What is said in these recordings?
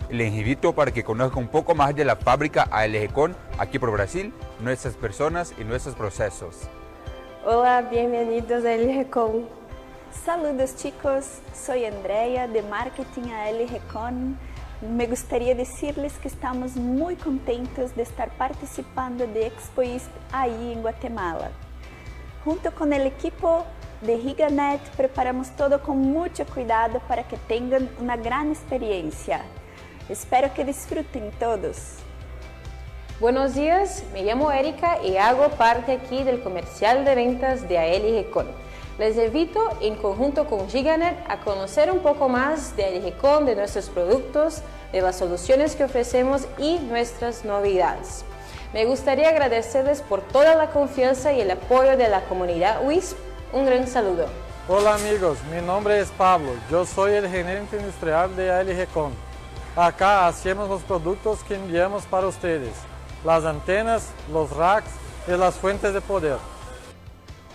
Les invito para que conozcan un poco más de la fábrica ALGcon aquí por Brasil, nuestras personas y nuestros procesos. Hola, bienvenidos a ALGcon. Saludos chicos, soy Andrea de Marketing a ALGcon. Me gustaría decirles que estamos muy contentos de estar participando de Expo ISP ahí en Guatemala. Junto con el equipo de Giganet preparamos todo con mucho cuidado para que tengan una gran experiencia. Espero que disfruten todos. Buenos días, me llamo Erika y hago parte aquí del comercial de ventas de ALGcon. Les invito en conjunto con Giganet a conocer un poco más de ALGcon, de nuestros productos, de las soluciones que ofrecemos y nuestras novedades. Me gustaría agradecerles por toda la confianza y el apoyo de la comunidad WISP. Un gran saludo. Hola amigos, mi nombre es Pablo, yo soy el gerente industrial de ALGcon. Acá hacemos los productos que enviamos para ustedes, las antenas, los racks y las fuentes de poder.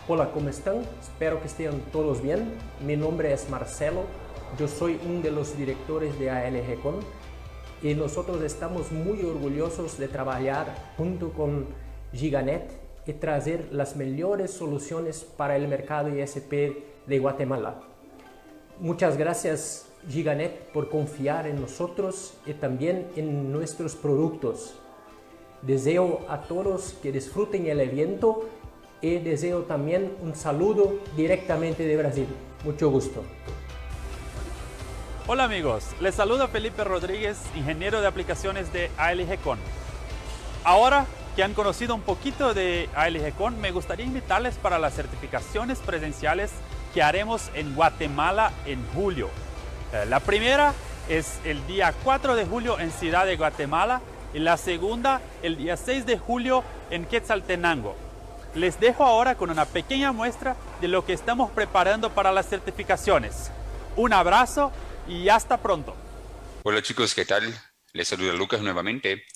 Hola, ¿cómo están? Espero que estén todos bien. Mi nombre es Marcelo, yo soy uno de los directores de ALGcon y nosotros estamos muy orgullosos de trabajar junto con Giganet y traer las mejores soluciones para el mercado ISP de Guatemala. Muchas gracias Giganet por confiar en nosotros y también en nuestros productos. Deseo a todos que disfruten el evento y deseo también un saludo directamente de Brasil. Mucho gusto. Hola amigos, les saluda Felipe Rodríguez, ingeniero de aplicaciones de ALGcon. Ahora que han conocido un poquito de ALGcon, me gustaría invitarles para las certificaciones presenciales que haremos en Guatemala en julio. La primera es el día 4 de julio en Ciudad de Guatemala y la segunda el día 6 de julio en Quetzaltenango. Les dejo ahora con una pequeña muestra de lo que estamos preparando para las certificaciones. Un abrazo y hasta pronto. Hola chicos, ¿qué tal? Les saluda Lucas nuevamente.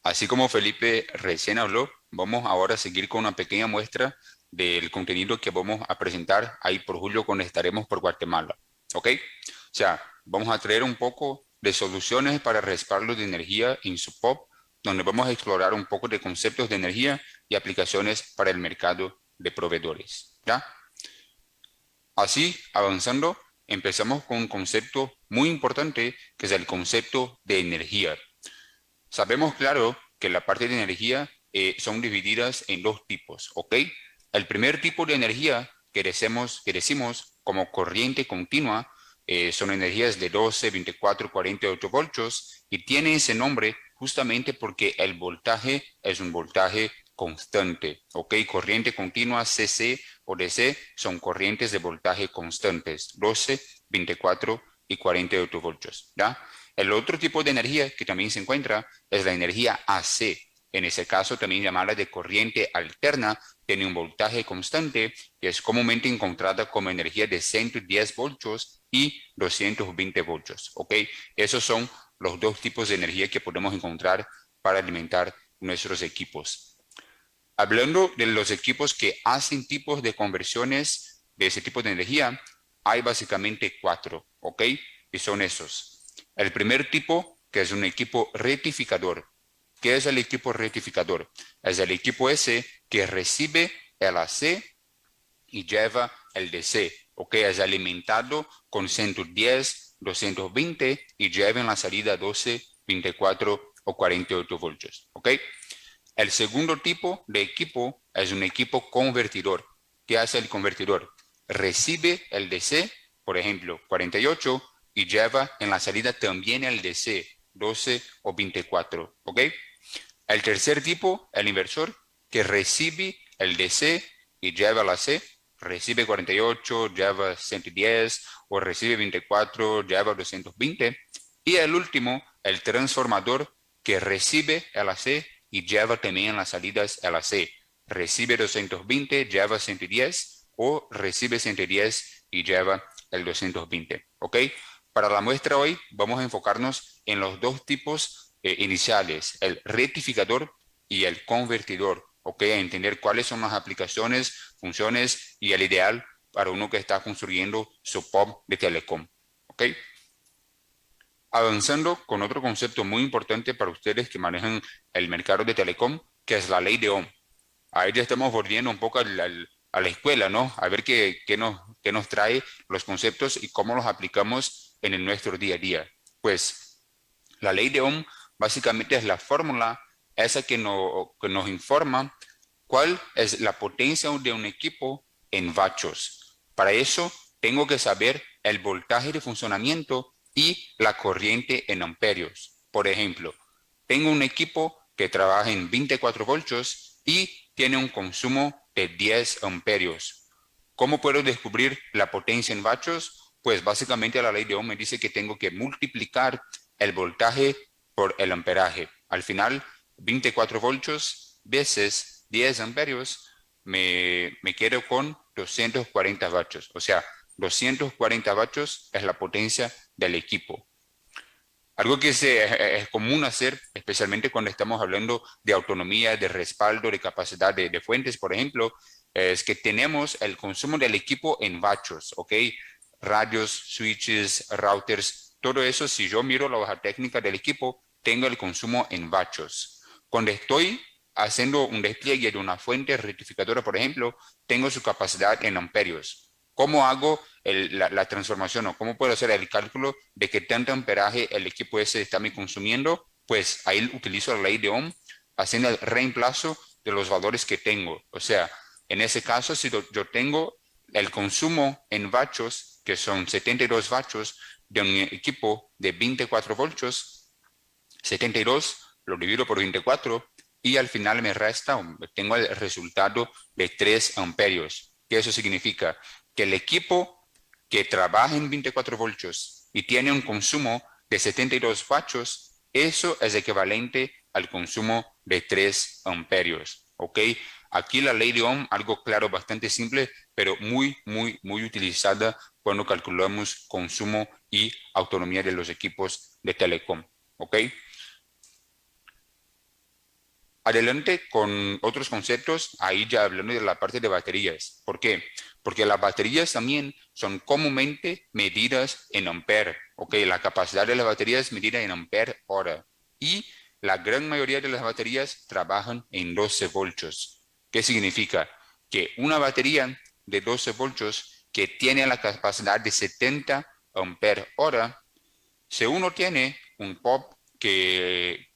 Así como Felipe recién habló, vamos ahora a seguir con una pequeña muestra del contenido que vamos a presentar ahí por julio cuando estaremos por Guatemala. ¿Ok? O sea, vamos a traer un poco de soluciones para respaldo de energía en su POP, donde vamos a explorar un poco de conceptos de energía y aplicaciones para el mercado de proveedores. ¿Ya? Así, avanzando, empezamos con un concepto muy importante que es el concepto de energía. Sabemos, claro, que la parte de energía son divididas en dos tipos, ¿ok? El primer tipo de energía que decimos como corriente continua son energías de 12, 24, 48 voltios y tiene ese nombre justamente porque el voltaje es un voltaje constante, ¿ok? Corriente continua, CC o DC son corrientes de voltaje constantes, 12, 24 y 48 voltios, ¿ya? El otro tipo de energía que también se encuentra es la energía AC. En ese caso también llamada de corriente alterna, tiene un voltaje constante que es comúnmente encontrada como energía de 110 voltios y 220 voltios, ¿ok? Esos son los dos tipos de energía que podemos encontrar para alimentar nuestros equipos. Hablando de los equipos que hacen tipos de conversiones de ese tipo de energía, hay básicamente 4, ¿ok? Y son esos. El primer tipo, que es un equipo rectificador. ¿Qué es el equipo rectificador? Es el equipo ese que recibe el AC y lleva el DC, ¿ok? Es alimentado con 110, 220 y lleva en la salida 12, 24 o 48 voltios, ¿ok? El segundo tipo de equipo es un equipo convertidor. ¿Qué hace el convertidor? Recibe el DC, por ejemplo, 48 y lleva en la salida también el DC, 12 o 24, ¿ok? El tercer tipo, el inversor, que recibe el DC y lleva la C, recibe 48, lleva 110 o recibe 24, lleva 220. Y el último, el transformador, que recibe el AC y lleva también en las salidas el AC. Recibe 220, lleva 110 o recibe 110 y lleva el 220, ¿ok? Para la muestra hoy vamos a enfocarnos en los dos tipos iniciales, el rectificador y el convertidor, ¿ok? A entender cuáles son las aplicaciones, funciones y el ideal para uno que está construyendo su POP de telecom, ¿ok? Avanzando con otro concepto muy importante para ustedes que manejan el mercado de telecom, que es la ley de Ohm. Ahí ya estamos volviendo un poco a la escuela, ¿no? A ver qué nos trae los conceptos y cómo los aplicamos en nuestro día a día. Pues la ley de Ohm básicamente es la fórmula esa que nos informa cuál es la potencia de un equipo en vatios. Para eso tengo que saber el voltaje de funcionamiento y la corriente en amperios. Por ejemplo, tengo un equipo que trabaja en 24 voltios y tiene un consumo de 10 amperios. ¿Cómo puedo descubrir la potencia en vatios? Pues básicamente la ley de Ohm me dice que tengo que multiplicar el voltaje por el amperaje. Al final, 24 voltios veces 10 amperios me quedo con 240 vatios. O sea, 240 vatios es la potencia del equipo. Algo que es común hacer, especialmente cuando estamos hablando de autonomía, de respaldo, de capacidad de fuentes, por ejemplo, es que tenemos el consumo del equipo en vatios, ¿ok? Radios, switches, routers, todo eso, si yo miro la hoja técnica del equipo, tengo el consumo en vatios. Cuando estoy haciendo un despliegue de una fuente rectificadora, por ejemplo, tengo su capacidad en amperios. ¿Cómo hago la transformación o cómo puedo hacer el cálculo de qué tanto amperaje el equipo ese está me consumiendo? Pues ahí utilizo la ley de Ohm haciendo el reemplazo de los valores que tengo. O sea, en ese caso, si yo tengo el consumo en vatios, que son 72 vatios de un equipo de 24 voltios, 72 lo divido por 24 y al final me resta, tengo el resultado de 3 amperios. ¿Qué eso significa? Que el equipo que trabaja en 24 voltios y tiene un consumo de 72 vatios, eso es equivalente al consumo de 3 amperios, ¿ok? Aquí la ley de Ohm, algo claro, bastante simple, pero muy utilizada cuando calculamos consumo y autonomía de los equipos de telecom, ¿ok? Adelante con otros conceptos, ahí ya hablando de la parte de baterías. ¿Por qué? Porque las baterías también son comúnmente medidas en ampere. ¿Ok? La capacidad de las baterías es medida en ampere hora. Y la gran mayoría de las baterías trabajan en 12 voltios. ¿Qué significa? Que una batería de 12 voltios que tiene la capacidad de 70 ampere hora, si uno tiene un pop que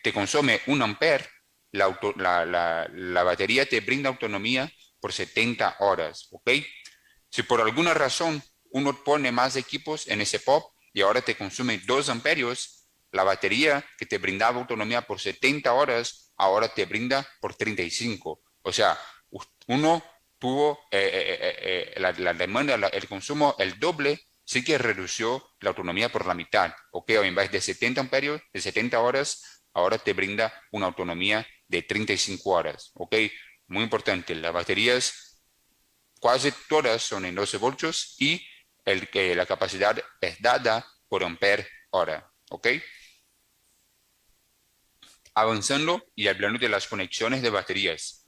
te consume 1 ampere, la batería te brinda autonomía por 70 horas, ¿ok? Si por alguna razón uno pone más equipos en ese pop y ahora te consume 2 amperios, la batería que te brindaba autonomía por 70 horas, ahora te brinda por 35. O sea, uno tuvo la demanda, el consumo, el doble, sí que redució la autonomía por la mitad, ¿ok? O en vez de 70 amperios, de 70 horas, ahora te brinda una autonomía de 35 horas, ¿ok? Muy importante, las baterías casi todas son en 12 voltios y la capacidad es dada por ampere hora, ¿ok? Avanzando y hablando de las conexiones de baterías.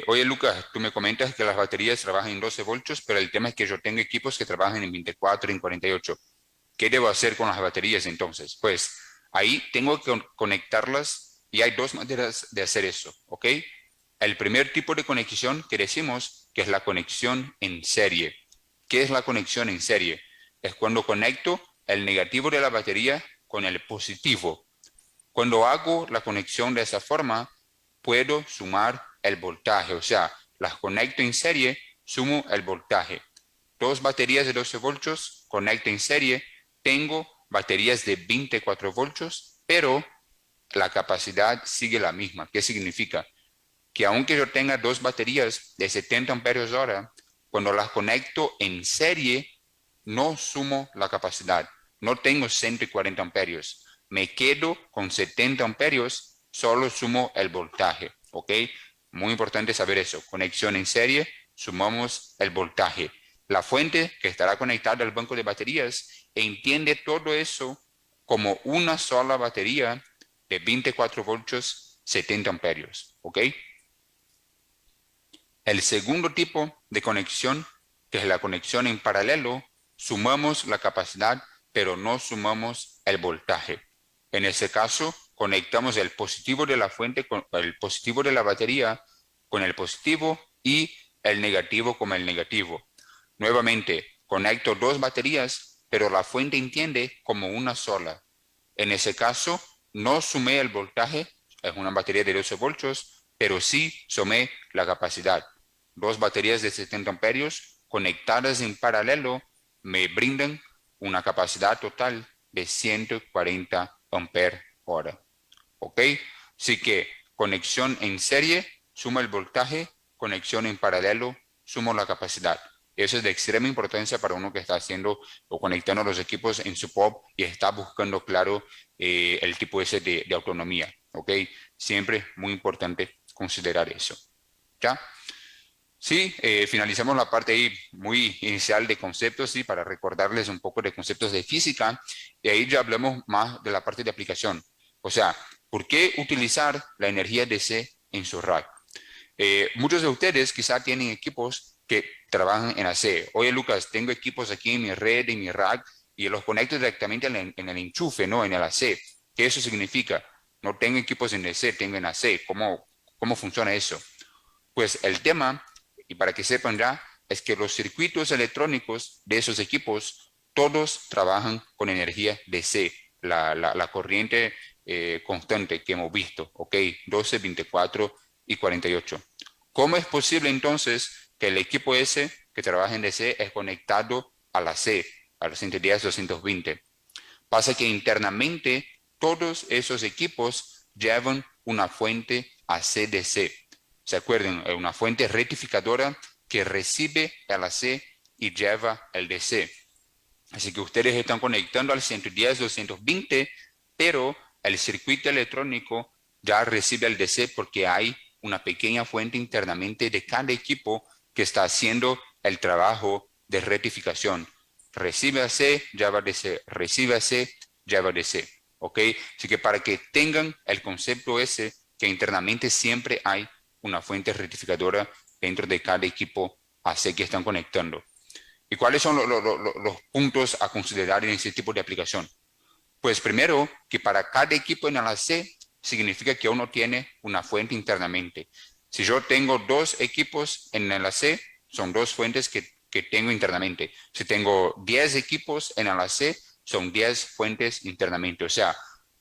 Oye, Lucas, tú me comentas que las baterías trabajan en 12 voltios, pero el tema es que yo tengo equipos que trabajan en 24, en 48. ¿Qué debo hacer con las baterías entonces? Pues ahí tengo que conectarlas y hay dos maneras de hacer eso, ¿ok? El primer tipo de conexión que decimos que es la conexión en serie. ¿Qué es la conexión en serie? Es cuando conecto el negativo de la batería con el positivo. Cuando hago la conexión de esa forma, puedo sumar el voltaje, o sea, las conecto en serie, sumo el voltaje. Dos baterías de 12 voltios, conecto en serie, tengo baterías de 24 voltios, pero la capacidad sigue la misma. ¿Qué significa? Que aunque yo tenga dos baterías de 70 amperios hora, cuando las conecto en serie, no sumo la capacidad. No tengo 140 amperios. Me quedo con 70 amperios, solo sumo el voltaje. ¿Ok? Muy importante saber eso. Conexión en serie, sumamos el voltaje. La fuente que estará conectada al banco de baterías entiende todo eso como una sola batería de 24 voltios, 70 amperios. ¿Ok? El segundo tipo de conexión, que es la conexión en paralelo, sumamos la capacidad pero no sumamos el voltaje. En ese caso, conectamos el positivo de la fuente con el positivo de la batería con el positivo y el negativo con el negativo. Nuevamente, conecto dos baterías, pero la fuente entiende como una sola. En ese caso, no sumé el voltaje, es una batería de 12 voltios, pero sí sumé la capacidad. Dos baterías de 70 amperios conectadas en paralelo me brindan una capacidad total de 140 ampere hora. ¿Ok? Así que conexión en serie suma el voltaje, conexión en paralelo suma la capacidad. Eso es de extrema importancia para uno que está haciendo o conectando los equipos en su POP y está buscando, claro, el tipo ese de autonomía. ¿Ok? Siempre muy importante considerar eso. ¿Ya? Sí, finalizamos la parte ahí muy inicial de conceptos, sí, para recordarles un poco de conceptos de física, y ahí ya hablamos más de la parte de aplicación. O sea, ¿por qué utilizar la energía DC en su rack? Muchos de ustedes quizá tienen equipos que trabajan en AC. Oye, Lucas, tengo equipos aquí en mi red, en mi rack, y los conecto directamente en el enchufe, ¿no? En el AC. ¿Qué eso significa? No tengo equipos en DC, tengo en AC. ¿Cómo funciona eso? Pues el tema, y para que sepan ya, es que los circuitos electrónicos de esos equipos, todos trabajan con energía DC, la corriente constante que hemos visto, ¿ok? 12, 24 y 48. ¿Cómo es posible entonces que el equipo S que trabaja en DC es conectado a la C, a los 110, 220? Pasa que internamente todos esos equipos llevan una fuente AC-DC. ¿Se acuerdan? Es una fuente rectificadora que recibe el AC y lleva el DC. Así que ustedes están conectando al 110, 220, pero el circuito electrónico ya recibe el DC porque hay una pequeña fuente internamente de cada equipo que está haciendo el trabajo de rectificación. Recibe AC, lleva DC, recibe AC, lleva DC. ¿Ok? Así que para que tengan el concepto ese, que internamente siempre hay una fuente rectificadora dentro de cada equipo AC que están conectando. ¿Y cuáles son los puntos a considerar en ese tipo de aplicación? Pues primero, que para cada equipo en el AC significa que uno tiene una fuente internamente. Si yo tengo dos equipos en el AC, son dos fuentes que tengo internamente. Si tengo 10 equipos en el AC, son 10 fuentes internamente. O sea,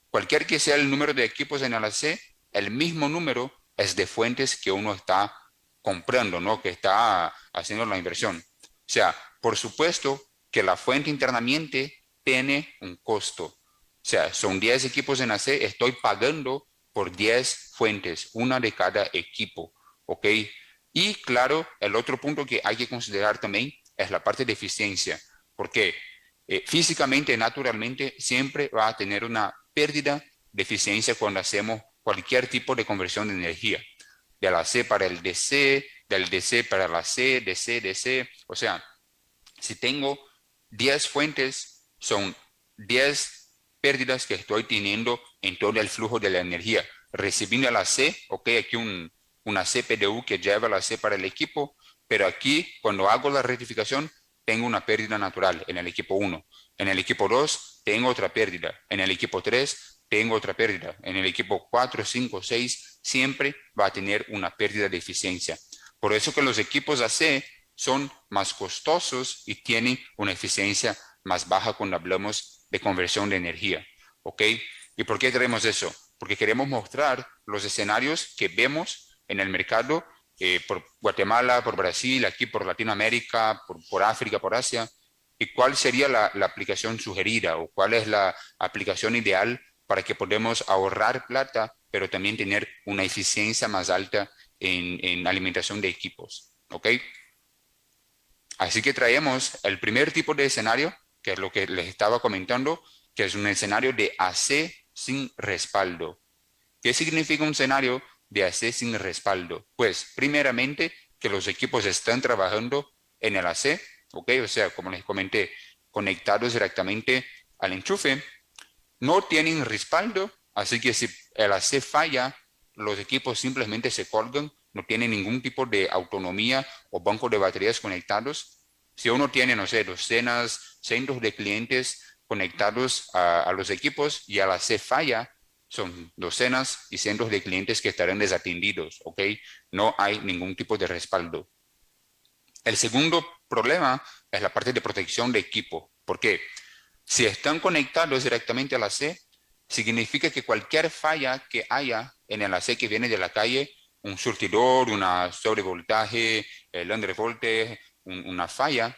cualquier que sea el número de equipos en el AC, el mismo número es de fuentes que uno está comprando, ¿no? Que está haciendo la inversión. O sea, por supuesto que la fuente internamente tiene un costo. O sea, son 10 equipos en AC, estoy pagando por 10 fuentes, una de cada equipo, ¿ok? Y claro, el otro punto que hay que considerar también es la parte de eficiencia, porque físicamente, naturalmente, siempre va a tener una pérdida de eficiencia cuando hacemos cualquier tipo de conversión de energía, de la C para el DC, del DC para la C, DC, DC. O sea, si tengo 10 fuentes, son 10 pérdidas que estoy teniendo en todo el flujo de la energía. Recibiendo la C, ok, aquí una CPDU que lleva la C para el equipo, pero aquí cuando hago la rectificación tengo una pérdida natural en el equipo 1. En el equipo 2 tengo otra pérdida. En el equipo 3 tengo otra pérdida. En el equipo 4, 5, 6 siempre va a tener una pérdida de eficiencia. Por eso que los equipos AC son más costosos y tienen una eficiencia más baja cuando hablamos de conversión de energía. ¿Ok? ¿Y por qué queremos eso? Porque queremos mostrar los escenarios que vemos en el mercado por Guatemala, por Brasil, aquí por Latinoamérica, por África, por Asia, y cuál sería la aplicación sugerida o cuál es la aplicación ideal para que podamos ahorrar plata, pero también tener una eficiencia más alta en alimentación de equipos. ¿Ok? Así que traemos el primer tipo de escenario, que es lo que les estaba comentando, que es un escenario de AC sin respaldo. ¿Qué significa un escenario de AC sin respaldo? Pues, primeramente, que los equipos están trabajando en el AC, ¿ok? O sea, como les comenté, conectados directamente al enchufe, no tienen respaldo, así que si el AC falla, los equipos simplemente se colgan, no tienen ningún tipo de autonomía o banco de baterías conectados. Si uno tiene, no sé, docenas, cientos de clientes conectados a los equipos y a la C falla, son docenas y cientos de clientes que estarán desatendidos, ¿ok? No hay ningún tipo de respaldo. El segundo problema es la parte de protección de equipo. ¿Por qué? Si están conectados directamente a la C, significa que cualquier falla que haya en el AC que viene de la calle, un surtidor, una sobrevoltaje, el undervoltage, una falla,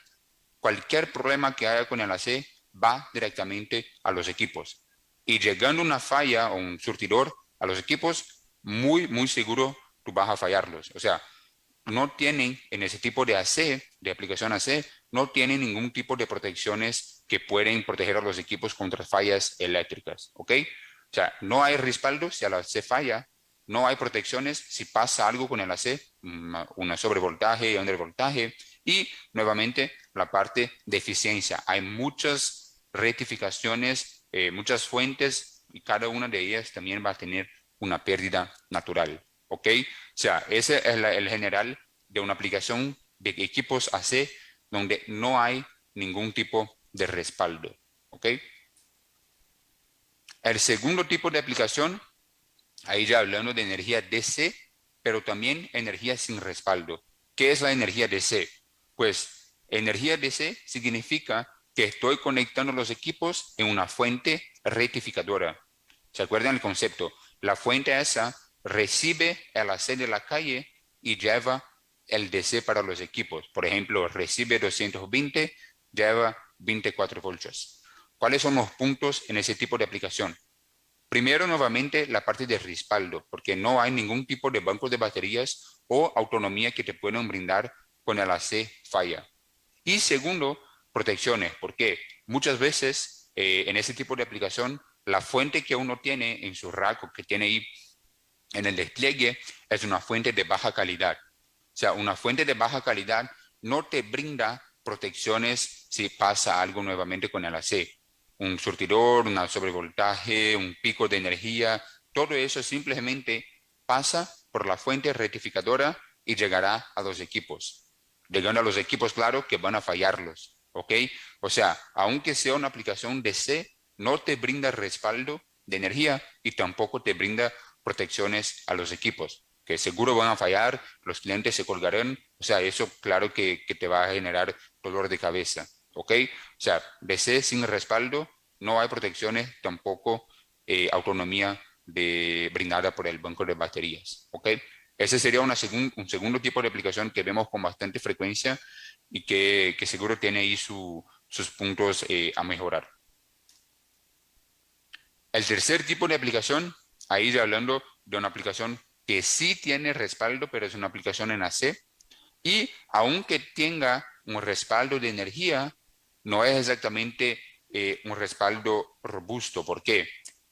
cualquier problema que haya con el AC va directamente a los equipos. Y llegando una falla o un surtidor a los equipos, muy seguro tú vas a fallarlos. O sea, no tienen en ese tipo de AC, de aplicación AC, no tienen ningún tipo de protecciones que pueden proteger a los equipos contra fallas eléctricas, ¿ok? O sea, no hay respaldo si el AC falla, no hay protecciones si pasa algo con el AC, una sobrevoltaje, undervoltaje, y nuevamente la parte de eficiencia. Hay muchas rectificaciones, muchas fuentes, y cada una de ellas también va a tener una pérdida natural, ¿ok? O sea, ese es el general de una aplicación de equipos AC donde no hay ningún tipo de respaldo, ¿ok? El segundo tipo de aplicación, ahí ya hablando de energía DC, pero también energía sin respaldo. ¿Qué es la energía DC? Pues energía DC significa que estoy conectando los equipos en una fuente rectificadora. ¿Se acuerdan el concepto? La fuente esa recibe el AC de la calle y lleva el DC para los equipos. Por ejemplo, recibe 220, lleva 24 voltios. ¿Cuáles son los puntos en ese tipo de aplicación? Primero, nuevamente, la parte de respaldo, porque no hay ningún tipo de banco de baterías o autonomía que te puedan brindar con el AC falla. Y segundo, protecciones, porque muchas veces en ese tipo de aplicación, la fuente que uno tiene en su rack o que tiene ahí en el despliegue es una fuente de baja calidad. O sea, una fuente de baja calidad no te brinda protecciones si pasa algo nuevamente con el AC. Un surtidor, una sobrevoltaje, un pico de energía, todo eso simplemente pasa por la fuente rectificadora y llegará a los equipos. Llegando a los equipos, claro, que van a fallarlos, ¿ok? O sea, aunque sea una aplicación DC, no te brinda respaldo de energía y tampoco te brinda protecciones a los equipos, que seguro van a fallar, los clientes se colgarán, o sea, eso claro que te va a generar dolor de cabeza, ¿ok? O sea, DC sin respaldo, no hay protecciones, tampoco autonomía brindada por el banco de baterías, ¿ok? Ese sería un segundo tipo de aplicación que vemos con bastante frecuencia y que seguro tiene ahí sus puntos a mejorar. El tercer tipo de aplicación, ahí ya hablando de una aplicación que sí tiene respaldo, pero es una aplicación en AC, y aunque tenga un respaldo de energía, no es exactamente un respaldo robusto. ¿Por qué?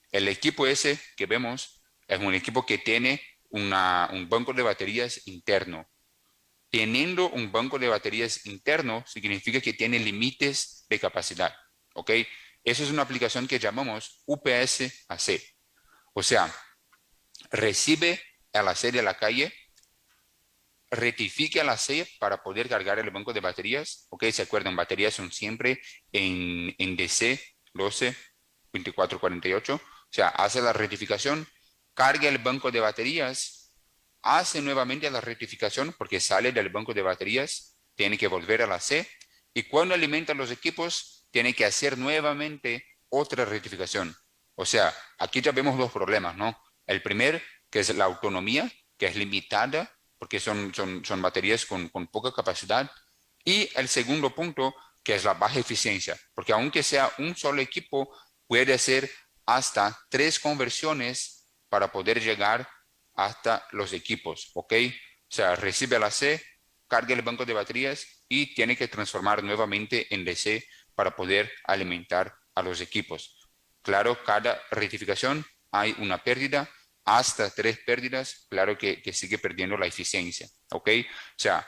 El equipo ese que vemos es un equipo que tiene un banco de baterías interno. Teniendo un banco de baterías interno significa que tiene límites de capacidad, ¿ok? Eso es una aplicación que llamamos UPS-AC. O sea, recibe el AC de la calle, rectifica el AC para poder cargar el banco de baterías, ¿ok? ¿Se acuerdan? Baterías son siempre en DC 12, 24, 48. O sea, hace la rectificación, carga el banco de baterías, hace nuevamente la rectificación porque sale del banco de baterías, tiene que volver a la C y cuando alimenta los equipos tiene que hacer nuevamente otra rectificación. O sea, aquí ya vemos dos problemas, ¿no? El primer, que es la autonomía, que es limitada porque son baterías con poca capacidad. Y el segundo punto, que es la baja eficiencia, porque aunque sea un solo equipo, puede hacer hasta 3 conversiones para poder llegar hasta los equipos, ¿ok? O sea, recibe la C, carga el banco de baterías y tiene que transformar nuevamente en DC para poder alimentar a los equipos. Claro, cada rectificación hay una pérdida, hasta 3 pérdidas, claro que sigue perdiendo la eficiencia, ¿ok? O sea,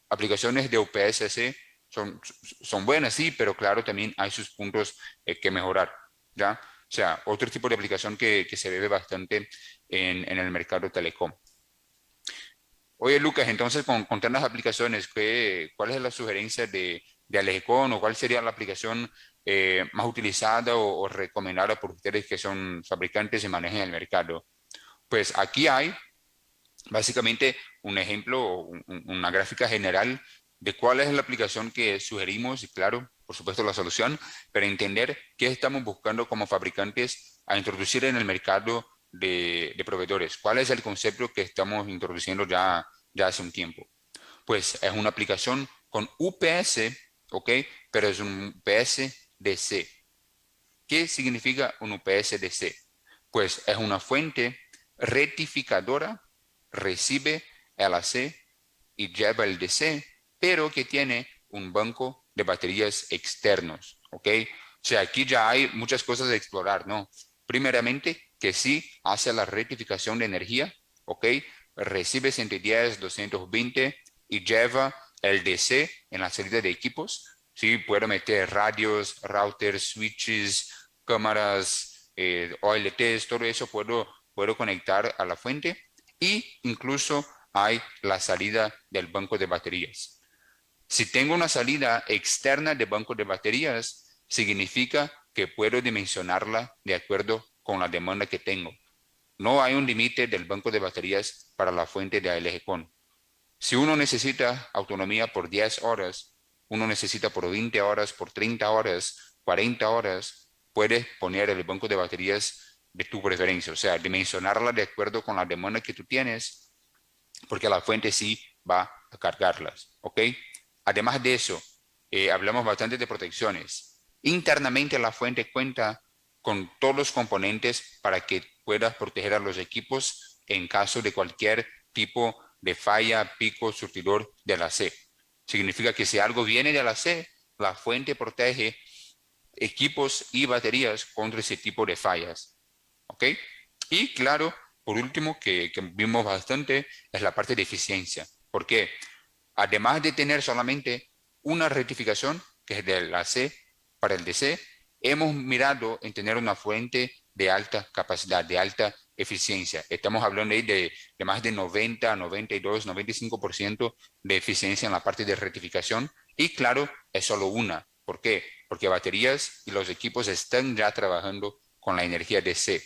aplicaciones de UPS-C son buenas, sí, pero claro, también hay sus puntos que mejorar, ¿ya? O sea, otro tipo de aplicación que se ve bastante en el mercado telecom. Oye, Lucas, entonces con tantas aplicaciones, ¿cuál es la sugerencia de de Alejecon, o cuál sería la aplicación más utilizada o recomendada por ustedes que son fabricantes y manejan el mercado. Pues aquí hay básicamente un ejemplo, una gráfica general de cuál es la aplicación que sugerimos y claro, por supuesto la solución, para entender qué estamos buscando como fabricantes a introducir en el mercado de proveedores. ¿Cuál es el concepto que estamos introduciendo ya hace un tiempo? Pues es una aplicación con UPS, ¿ok? Pero es un UPS DC. ¿Qué significa un UPS DC? Pues es una fuente rectificadora, recibe el AC y lleva el DC, pero que tiene un banco de baterías externos, ¿ok? O sea, aquí ya hay muchas cosas a explorar, ¿no? Primeramente, que sí hace la rectificación de energía, ¿ok? Recibe 110, 220 y lleva el DC en la salida de equipos. Sí, puedo meter radios, routers, switches, cámaras, OLTs, todo eso puedo conectar a la fuente y incluso hay la salida del banco de baterías. Si tengo una salida externa de banco de baterías, significa que puedo dimensionarla de acuerdo con la demanda que tengo. No hay un límite del banco de baterías para la fuente de Alejecon. Si uno necesita autonomía por 10 horas, uno necesita por 20 horas, por 30 horas, 40 horas, puedes poner el banco de baterías de tu preferencia, o sea, dimensionarla de acuerdo con la demanda que tú tienes, porque la fuente sí va a cargarlas, ¿ok? Además de eso, hablamos bastante de protecciones. Internamente la fuente cuenta con todos los componentes para que puedas proteger a los equipos en caso de cualquier tipo de falla, pico, surtidor de la C. Significa que si algo viene de la C, la fuente protege equipos y baterías contra ese tipo de fallas. ¿Ok? Y claro, por último, que vimos bastante, es la parte de eficiencia. ¿Por qué? Además de tener solamente una rectificación, que es de la C para el DC, hemos mirado en tener una fuente de alta capacidad, de alta eficiencia. Estamos hablando ahí de más de 90, 92, 95% de eficiencia en la parte de rectificación. Y claro, es solo una. ¿Por qué? Porque baterías y los equipos están ya trabajando con la energía DC.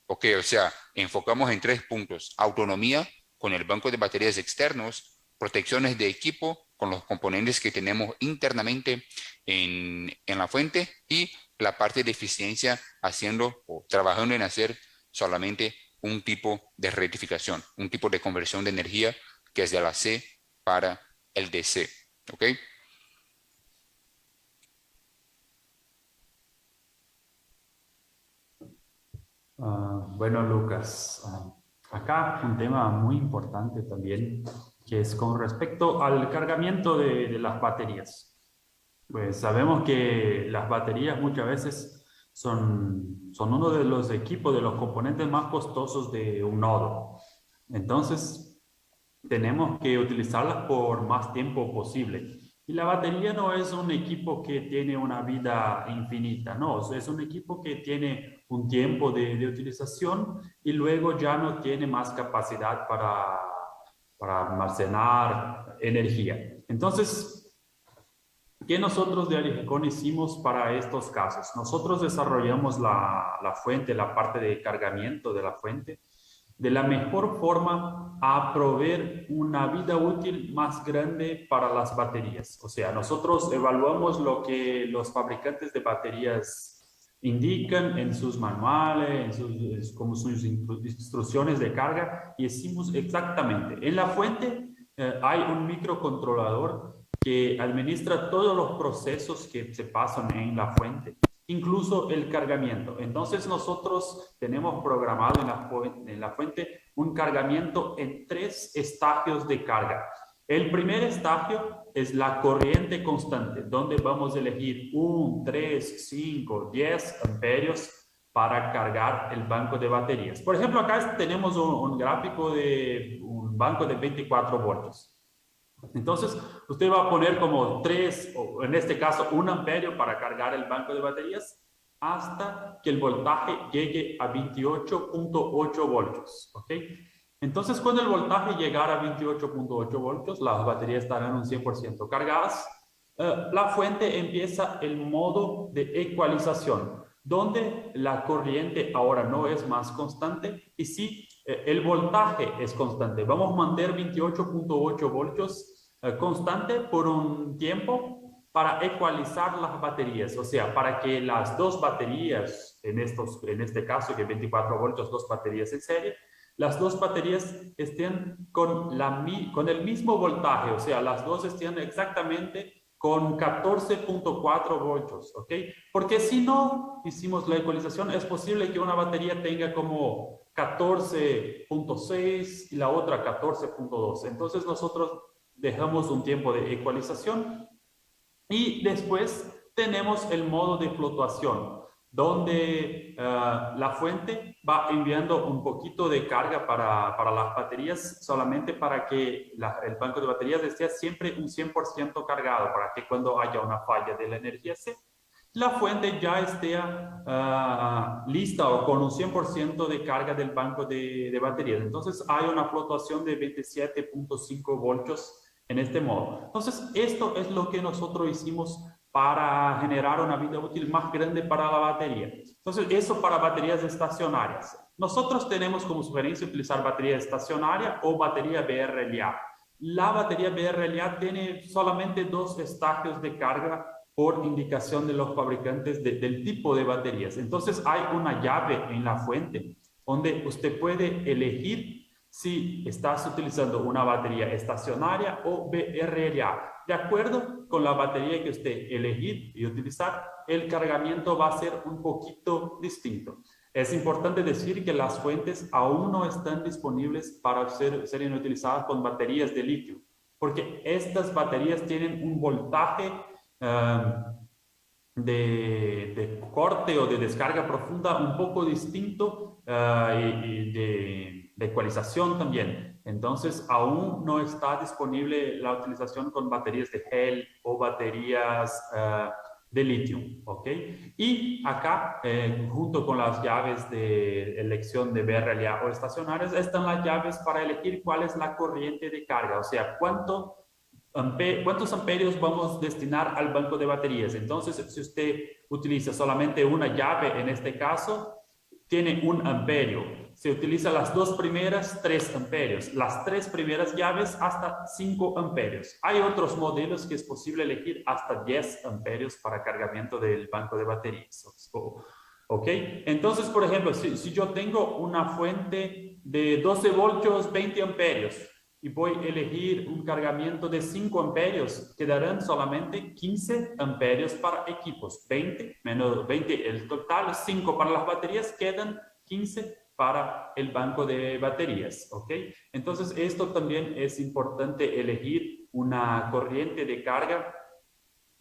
Ok, o sea, enfocamos en 3 puntos. Autonomía con el banco de baterías externos, protecciones de equipo con los componentes que tenemos internamente en la fuente y la parte de eficiencia haciendo o trabajando en hacer solamente un tipo de rectificación, un tipo de conversión de energía que es de la C para el DC. ¿Ok? Bueno, Lucas, acá un tema muy importante también, que es con respecto al cargamiento de las baterías. Pues sabemos que las baterías muchas veces son uno de los equipos, de los componentes más costosos de un nodo. Entonces, tenemos que utilizarlas por más tiempo posible. Y la batería no es un equipo que tiene una vida infinita, no, es un equipo que tiene un tiempo de utilización y luego ya no tiene más capacidad para almacenar energía. Entonces, ¿qué nosotros de Alejecon hicimos para estos casos? Nosotros desarrollamos la fuente, la parte de cargamiento de la fuente, de la mejor forma a proveer una vida útil más grande para las baterías. O sea, nosotros evaluamos lo que los fabricantes de baterías indican en sus manuales, como sus instrucciones de carga, y hicimos exactamente. En la fuente hay un microcontrolador que administra todos los procesos que se pasan en la fuente, incluso el cargamiento. Entonces nosotros tenemos programado en la fuente un cargamiento en 3 estadios de carga. El primer estadio es la corriente constante, donde vamos a elegir 1, 3, 5, 10 amperios para cargar el banco de baterías. Por ejemplo, acá tenemos un gráfico de un banco de 24 voltios. Entonces, usted va a poner como 3, o en este caso 1 amperio para cargar el banco de baterías hasta que el voltaje llegue a 28.8 voltios, ¿ok? Entonces, cuando el voltaje llegara a 28.8 voltios, las baterías estarán un 100% cargadas la fuente empieza el modo de ecualización, donde la corriente ahora no es más constante y sí el voltaje es constante. Vamos a mantener 28.8 voltios constante por un tiempo para ecualizar las baterías, o sea, para que las dos baterías, en este caso que 24 voltios, dos baterías en serie, las dos baterías estén con el mismo voltaje, o sea, las dos estén exactamente con 14.4 voltios, ¿ok? Porque si no hicimos la ecualización, es posible que una batería tenga como 14.6 y la otra 14.2. Entonces nosotros dejamos un tiempo de ecualización y después tenemos el modo de fluctuación, donde la fuente va enviando un poquito de carga para las baterías, solamente para que el banco de baterías esté siempre un 100% cargado, para que cuando haya una falla de la energía C, la fuente ya esté lista o con un 100% de carga del banco de baterías. Entonces hay una fluctuación de 27.5 voltios en este modo. Entonces, esto es lo que nosotros hicimos para generar una vida útil más grande para la batería. Entonces, eso para baterías estacionarias. Nosotros tenemos como sugerencia utilizar batería estacionaria o batería BRLA. La batería BRLA tiene solamente 2 estadios de carga por indicación de los fabricantes del tipo de baterías. Entonces, hay una llave en la fuente donde usted puede elegir si estás utilizando una batería estacionaria o BRLA. De acuerdo con la batería que usted elegir y utilizar, el cargamiento va a ser un poquito distinto. Es importante decir que las fuentes aún no están disponibles para ser utilizadas con baterías de litio, porque estas baterías tienen un voltaje de corte o de descarga profunda un poco distinto y de ecualización también. Entonces, aún no está disponible la utilización con baterías de gel o baterías de litio, ¿ok? Y acá, junto con las llaves de elección de BRLA o estacionarias, están las llaves para elegir cuál es la corriente de carga, o sea, cuántos amperios vamos a destinar al banco de baterías. Entonces, si usted utiliza solamente una llave, en este caso, tiene 1 amperio. Se utiliza las 2 primeras, 3 amperios. Las 3 primeras llaves, hasta 5 amperios. Hay otros modelos que es posible elegir hasta 10 amperios para cargamiento del banco de baterías. ¿Ok? Entonces, por ejemplo, si yo tengo una fuente de 12 voltios, 20 amperios, y voy a elegir un cargamiento de 5 amperios, quedarán solamente 15 amperios para equipos. 20 menos 20, el total, 5 para las baterías, quedan 15 para el banco de baterías, ¿ok? Entonces, esto también es importante, elegir una corriente de carga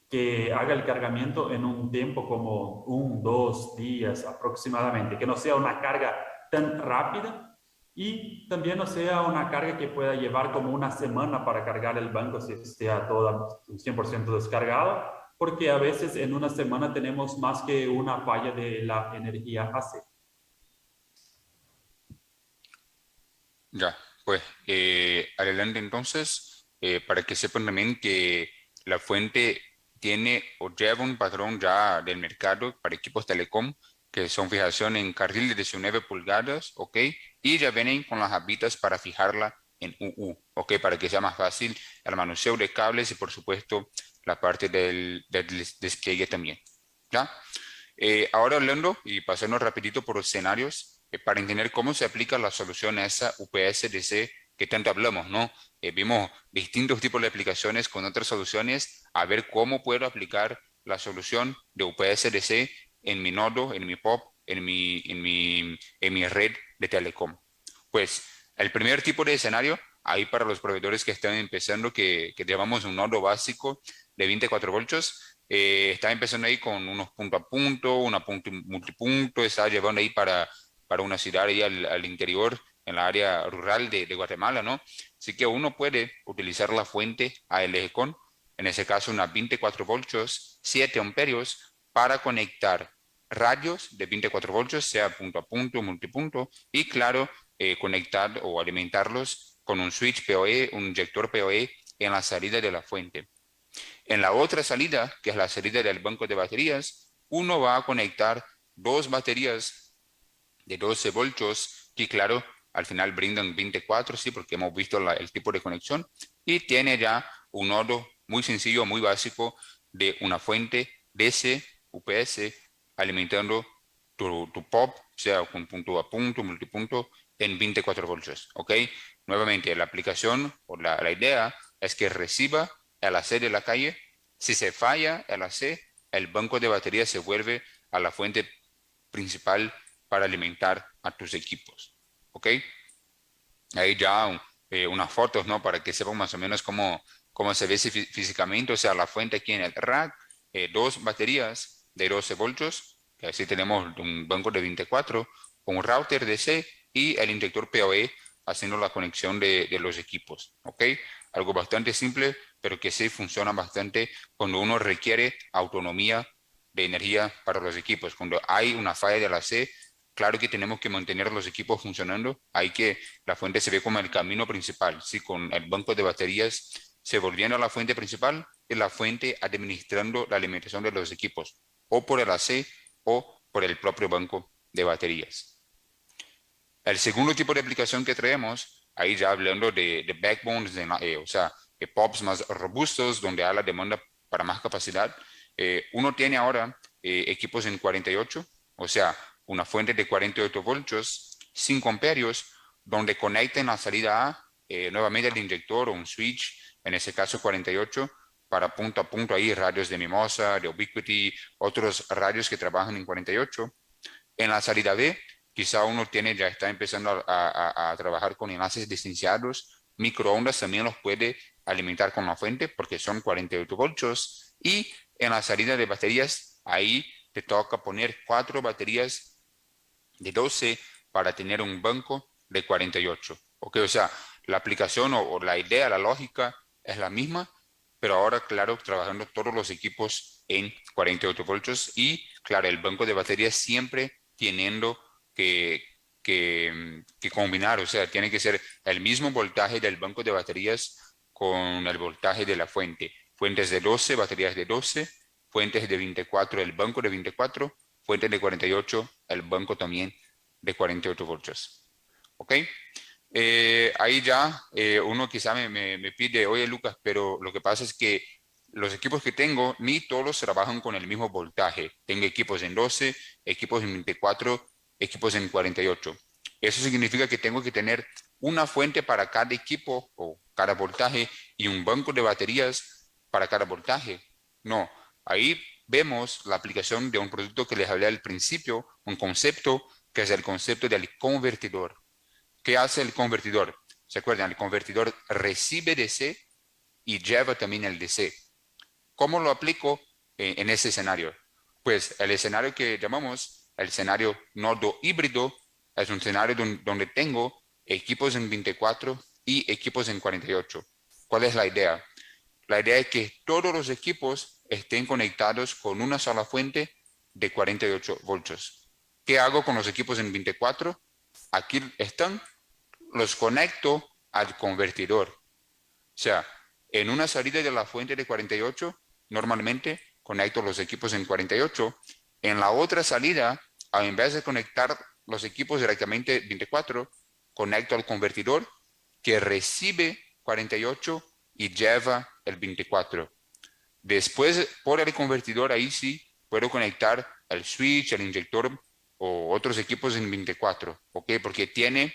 que haga el cargamiento en un tiempo como 1, 2 días aproximadamente, que no sea una carga tan rápida y también no sea una carga que pueda llevar como una semana para cargar el banco si esté todo 100% descargado, porque a veces en una semana tenemos más que una falla de la energía AC. Ya, pues adelante entonces, para que sepan también que la fuente tiene o lleva un patrón ya del mercado para equipos telecom, que son fijación en carril de 19 pulgadas, ¿ok? Y ya vienen con las habitas para fijarla en UU, ¿ok? Para que sea más fácil el manoseo de cables y por supuesto la parte del despliegue también, ¿ya? Ahora hablando y pasando rapidito por los escenarios para entender cómo se aplica la solución a esa UPS-DC que tanto hablamos, ¿no? Vimos distintos tipos de aplicaciones con otras soluciones, a ver cómo puedo aplicar la solución de UPS-DC en mi nodo, en mi POP, en mi red de telecom. Pues el primer tipo de escenario, ahí para los proveedores que están empezando, que llamamos un nodo básico de 24 voltios, está empezando ahí con unos punto a punto, una punto multipunto, está llevando ahí para una ciudad ahí al interior, en la área rural de Guatemala, ¿no? Así que uno puede utilizar la fuente ALGcon, en ese caso unas 24 voltios, 7 amperios, para conectar radios de 24 voltios, sea punto a punto, multipunto, y claro, conectar o alimentarlos con un switch PoE, un inyector PoE en la salida de la fuente. En la otra salida, que es la salida del banco de baterías, uno va a conectar dos baterías de 12 voltios que, claro, al final brindan 24, sí, porque hemos visto el tipo de conexión, y tiene ya un nodo muy sencillo, muy básico de una fuente DC UPS alimentando tu POP, sea con punto a punto, multipunto, en 24 voltios, ¿ok? Nuevamente, la aplicación o la idea es que reciba el AC de la calle. Si se falla el AC, el banco de baterías se vuelve a la fuente principal para alimentar a tus equipos, ¿ok? Ahí ya unas fotos, ¿no? Para que sepan más o menos cómo se ve físicamente, o sea, la fuente aquí en el rack, dos baterías de 12 voltios, que así tenemos un banco de 24, un router DC y el inyector PoE haciendo la conexión de los equipos, ¿ok? Algo bastante simple, pero que sí funciona bastante cuando uno requiere autonomía de energía para los equipos. Cuando hay una falla de la C, claro que tenemos que mantener los equipos funcionando. Hay que la fuente se ve como el camino principal, ¿sí? Con el banco de baterías se volviendo a la fuente principal y la fuente administrando la alimentación de los equipos, o por el AC o por el propio banco de baterías. El segundo tipo de aplicación que traemos, ahí ya hablando de backbones, o sea, de POPs más robustos, donde hay la demanda para más capacidad, uno tiene ahora equipos en 48, o sea, una fuente de 48 voltios, 5 amperios, donde conecten la salida A, nuevamente el inyector o un switch, en ese caso 48, para punto a punto ahí, radios de Mimosa, de Ubiquiti, otros radios que trabajan en 48. En la salida B, quizá uno ya está empezando a trabajar con enlaces distanciados, microondas también los puede alimentar con la fuente porque son 48 voltios. Y en la salida de baterías, ahí te toca poner 4 baterías de 12 para tener un banco de 48. ¿Ok? O sea, la aplicación o la idea, la lógica es la misma, pero ahora, claro, trabajando todos los equipos en 48 voltios y, claro, el banco de baterías siempre teniendo que combinar, o sea, tiene que ser el mismo voltaje del banco de baterías con el voltaje de la fuente. Fuentes de 12, baterías de 12, fuentes de 24, el banco de 24, fuentes de 48, el banco también de 48 voltios. ¿Ok? Ahí ya uno quizá me pide, oye Lucas, pero lo que pasa es que los equipos que tengo, ni todos trabajan con el mismo voltaje. Tengo equipos en 12, equipos en 24, equipos en 48. Eso significa que tengo que tener una fuente para cada equipo o cada voltaje y un banco de baterías para cada voltaje. No, ahí vemos la aplicación de un producto que les hablé al principio, un concepto que es el concepto del convertidor. ¿Qué hace el convertidor? ¿Se acuerdan? El convertidor recibe DC y lleva también el DC. ¿Cómo lo aplico en ese escenario? Pues el escenario que llamamos el escenario nodo híbrido es un escenario donde tengo equipos en 24 y equipos en 48. ¿Cuál es la idea? La idea es que todos los equipos estén conectados con una sola fuente de 48 voltios. ¿Qué hago con los equipos en 24? Aquí están, los conecto al convertidor. O sea, en una salida de la fuente de 48, normalmente conecto los equipos en 48. En la otra salida, en vez de conectar los equipos directamente 24, conecto al convertidor que recibe 48 y lleva el 24. Después, por el convertidor, ahí sí puedo conectar el switch, el inyector o otros equipos en 24, ¿ok? Porque tiene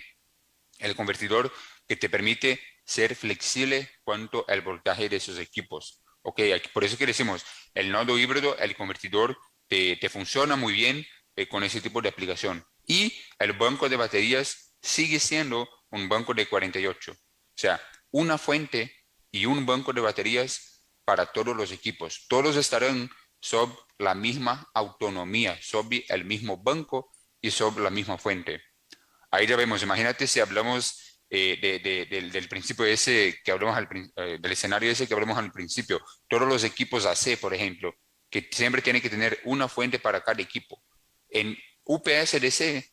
el convertidor que te permite ser flexible cuanto al voltaje de esos equipos, ¿ok? Por eso que decimos, el nodo híbrido, el convertidor, te funciona muy bien con ese tipo de aplicación. Y el banco de baterías sigue siendo un banco de 48. O sea, una fuente y un banco de baterías para todos los equipos. Todos estarán sobre la misma autonomía, sobre el mismo banco y sobre la misma fuente. Ahí ya vemos, imagínate si hablamos del principio ese que hablamos del escenario ese que hablamos al principio. Todos los equipos AC, por ejemplo, que siempre tiene que tener una fuente para cada equipo. En UPS-DC,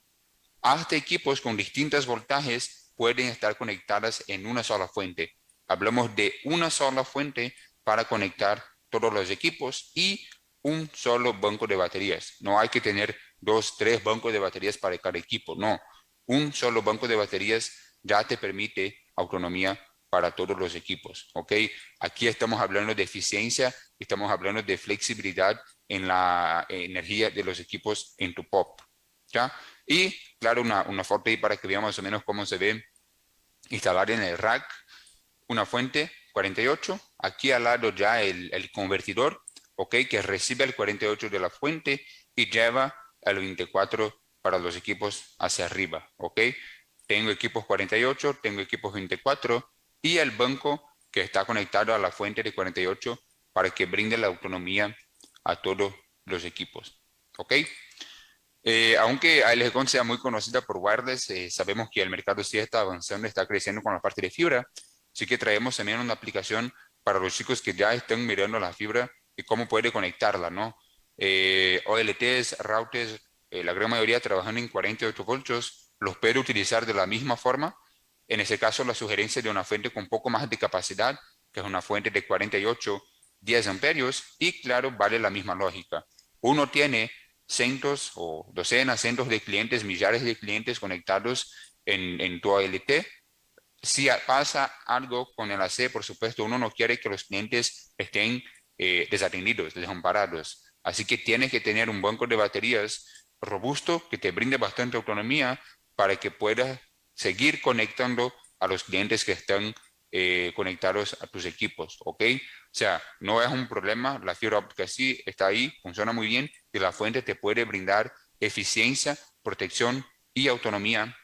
hasta equipos con distintos voltajes pueden estar conectadas en una sola fuente. Hablamos de una sola fuente para conectar todos los equipos y un solo banco de baterías. No hay que tener 2, 3 bancos de baterías para cada equipo, no. Un solo banco de baterías ya te permite autonomía para todos los equipos, ¿ok? Aquí estamos hablando de eficiencia, estamos hablando de flexibilidad en la energía de los equipos en tu POP, ¿ya? Y claro, una foto ahí para que veamos más o menos cómo se ve instalar en el rack una fuente 48, aquí al lado ya el convertidor, ¿ok? Que recibe el 48 de la fuente y lleva el 24 para los equipos hacia arriba, ¿ok? Tengo equipos 48, tengo equipos 24 y el banco que está conectado a la fuente de 48 para que brinde la autonomía a todos los equipos, ¿ok? Aunque ALGcon sea muy conocida por wireless, sabemos que el mercado sí está avanzando, está creciendo con la parte de fibra, así que traemos también una aplicación para los chicos que ya están mirando la fibra y cómo puede conectarla, ¿no? OLTs, routers, la gran mayoría trabajando en 48 voltios, los puede utilizar de la misma forma. En ese caso, la sugerencia de una fuente con un poco más de capacidad, que es una fuente de 48, 10 amperios, y claro, vale la misma lógica. Uno tiene cientos o docenas, cientos de clientes, millares de clientes conectados en tu OLT. Si pasa algo con el AC, por supuesto, uno no quiere que los clientes estén desatendidos, desamparados. Así que tienes que tener un banco de baterías robusto que te brinde bastante autonomía para que puedas seguir conectando a los clientes que están conectados a tus equipos, ¿ok? O sea, no es un problema, la fibra óptica sí está ahí, funciona muy bien y la fuente te puede brindar eficiencia, protección y autonomía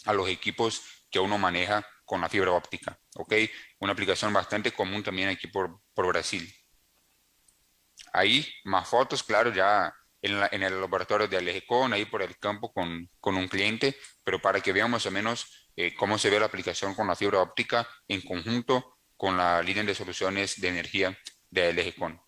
a los equipos que uno maneja con la fibra óptica, ¿ok? Una aplicación bastante común también aquí por Brasil. Ahí más fotos, claro, ya en el laboratorio de ALGcon, ahí por el campo con un cliente, pero para que veamos más o menos cómo se ve la aplicación con la fibra óptica en conjunto con la línea de soluciones de energía de ALGcon.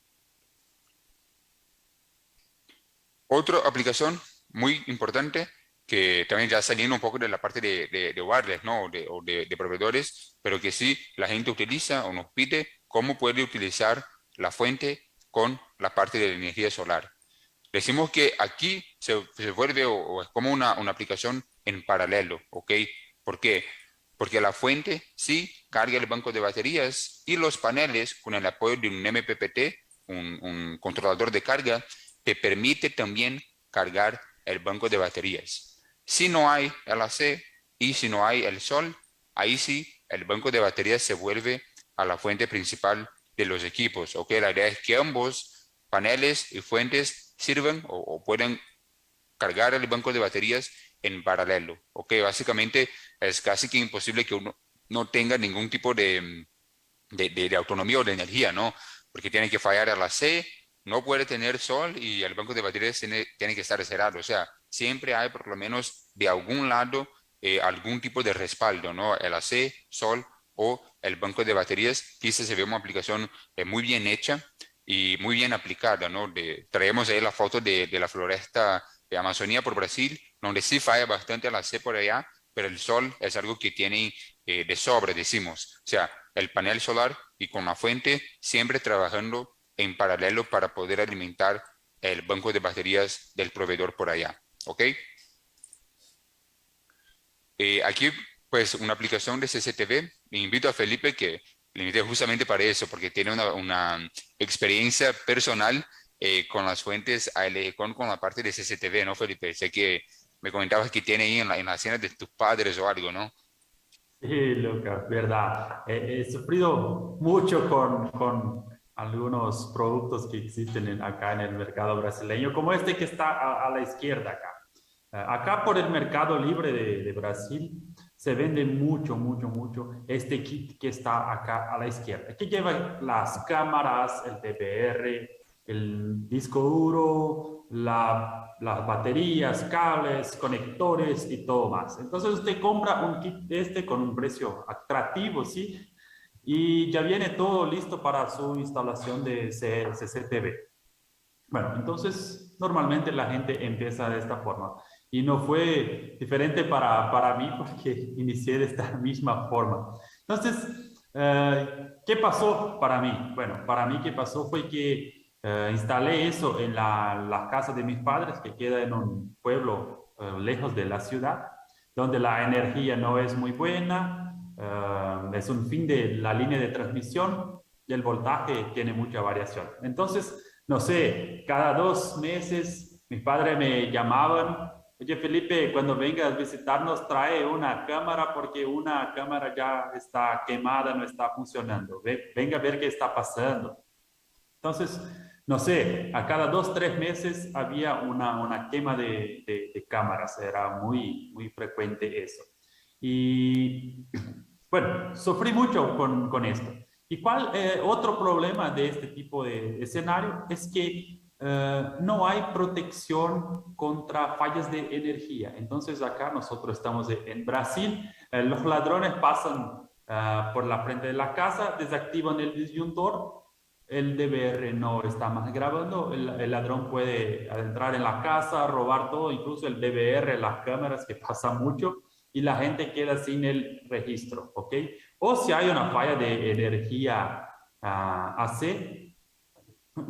Otra aplicación muy importante que también ya saliendo un poco de la parte de wireless, ¿no? o de proveedores, pero que sí la gente utiliza o nos pide cómo puede utilizar la fuente con la parte de la energía solar. Decimos que aquí se vuelve o es como una aplicación en paralelo, ¿ok? ¿Por qué? Porque la fuente sí carga el banco de baterías y los paneles con el apoyo de un MPPT, un controlador de carga, te permite también cargar el banco de baterías. Si no hay el AC y si no hay el sol, ahí sí el banco de baterías se vuelve a la fuente principal de los equipos, ¿ok? La idea es que ambos paneles y fuentes sirven o pueden cargar el banco de baterías en paralelo, ¿ok? Básicamente es casi que imposible que uno no tenga ningún tipo de autonomía o de energía, ¿no? Porque tiene que fallar el AC, no puede tener sol y el banco de baterías tiene que estar cerrado. O sea, siempre hay por lo menos de algún lado algún tipo de respaldo, ¿no? El AC, sol o el banco de baterías. Quizás se ve una aplicación muy bien hecha y muy bien aplicada, ¿no? Traemos ahí la foto de la floresta de Amazonía por Brasil, donde sí falla bastante el AC por allá, pero el sol es algo que tiene de sobra, decimos. O sea, el panel solar y con la fuente siempre trabajando en paralelo para poder alimentar el banco de baterías del proveedor por allá, ¿ok? Aquí, pues, una aplicación de CCTV. Invito a Felipe que le invité justamente para eso, porque tiene una experiencia personal con las fuentes ALGcon con la parte de CCTV, ¿no, Felipe? Sé que me comentabas que tiene ahí en la cena de tus padres o algo, ¿no? Sí, Lucas, verdad. He sufrido mucho con algunos productos que existen acá en el mercado brasileño, como este que está a la izquierda acá. Acá por el mercado libre de Brasil se vende mucho este kit que está acá a la izquierda, que lleva las cámaras, el DVR, el disco duro, las baterías, cables, conectores y todo más. Entonces usted compra un kit de este con un precio atractivo, ¿sí? Y ya viene todo listo para su instalación de CCTV. Bueno, entonces normalmente la gente empieza de esta forma. Y no fue diferente para mí porque inicié de esta misma forma. Entonces, ¿Qué pasó para mí? Bueno, para mí qué pasó fue que instalé eso en la casa de mis padres, que queda en un pueblo lejos de la ciudad, donde la energía no es muy buena, es un fin de la línea de transmisión y el voltaje tiene mucha variación. Entonces, no sé, cada 2 meses mis padres me llamaban: oye, Felipe, cuando vengas a visitarnos, trae una cámara porque una cámara ya está quemada, no está funcionando. Venga a ver qué está pasando. Entonces, no sé, a cada 2, 3 meses había una quema de cámaras. Era muy frecuente eso. Y bueno, sufrí mucho con esto. ¿Y cuál otro problema de este tipo de escenario? Es que no hay protección contra fallas de energía. Entonces acá nosotros estamos en Brasil, los ladrones pasan por la frente de la casa, desactivan el disyuntor, el DVR no está más grabando, el ladrón puede adentrar en la casa, robar todo, incluso el DVR, las cámaras, que pasa mucho, y la gente queda sin el registro, ¿ok? O si hay una falla de energía AC,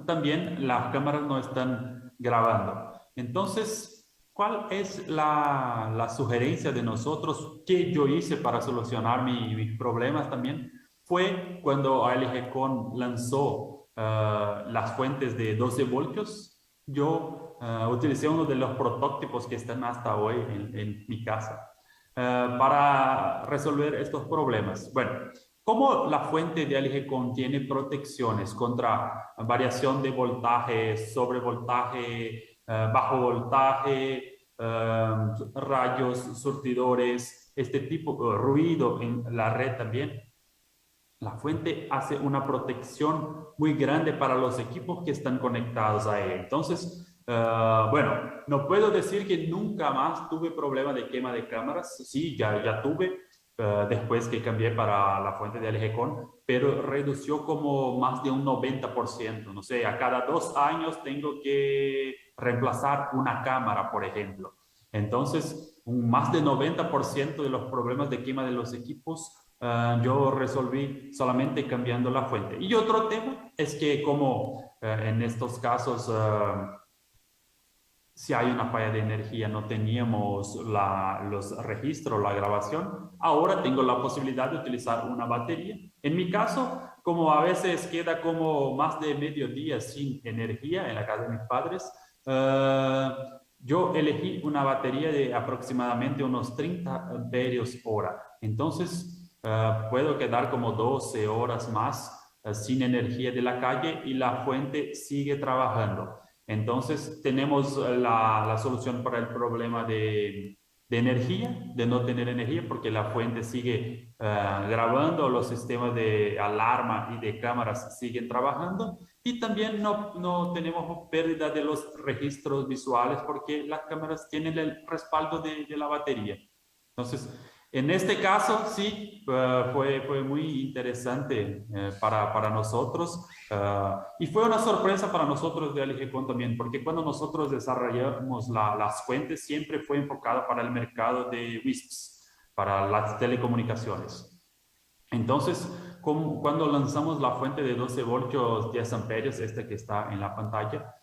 también las cámaras no están grabando. Entonces, ¿cuál es la sugerencia de nosotros que yo hice para solucionar mis problemas también? Fue cuando ALGcon lanzó las fuentes de 12 voltios. Yo utilicé uno de los prototipos que están hasta hoy en mi casa para resolver estos problemas. Bueno, como la fuente de ALG contiene protecciones contra variación de voltaje, sobrevoltaje, bajo voltaje, rayos, surtidores, este tipo de ruido en la red también, la fuente hace una protección muy grande para los equipos que están conectados a él. Entonces, bueno, no puedo decir que nunca más tuve problema de quema de cámaras. Sí, ya tuve después que cambié para la fuente de ALGcon, pero redució como más de un 90%. No sé, a cada 2 años tengo que reemplazar una cámara, por ejemplo. Entonces, más de 90% de los problemas de quema de los equipos yo resolví solamente cambiando la fuente. Y otro tema es que como en estos casos, si hay una falla de energía, no teníamos los registros, la grabación, ahora tengo la posibilidad de utilizar una batería. En mi caso, como a veces queda como más de medio día sin energía en la casa de mis padres, yo elegí una batería de aproximadamente unos 30 amperios hora. Entonces, puedo quedar como 12 horas más sin energía de la calle y la fuente sigue trabajando. Entonces tenemos la solución para el problema de energía, de no tener energía, porque la fuente sigue grabando, los sistemas de alarma y de cámaras siguen trabajando, y también no tenemos pérdida de los registros visuales porque las cámaras tienen el respaldo de la batería. Entonces, en este caso, sí, fue muy interesante para nosotros y fue una sorpresa para nosotros de ALGcon también, porque cuando nosotros desarrollamos las fuentes, siempre fue enfocado para el mercado de WISPs, para las telecomunicaciones. Entonces, cuando lanzamos la fuente de 12 voltios, 10 amperios, esta que está en la pantalla,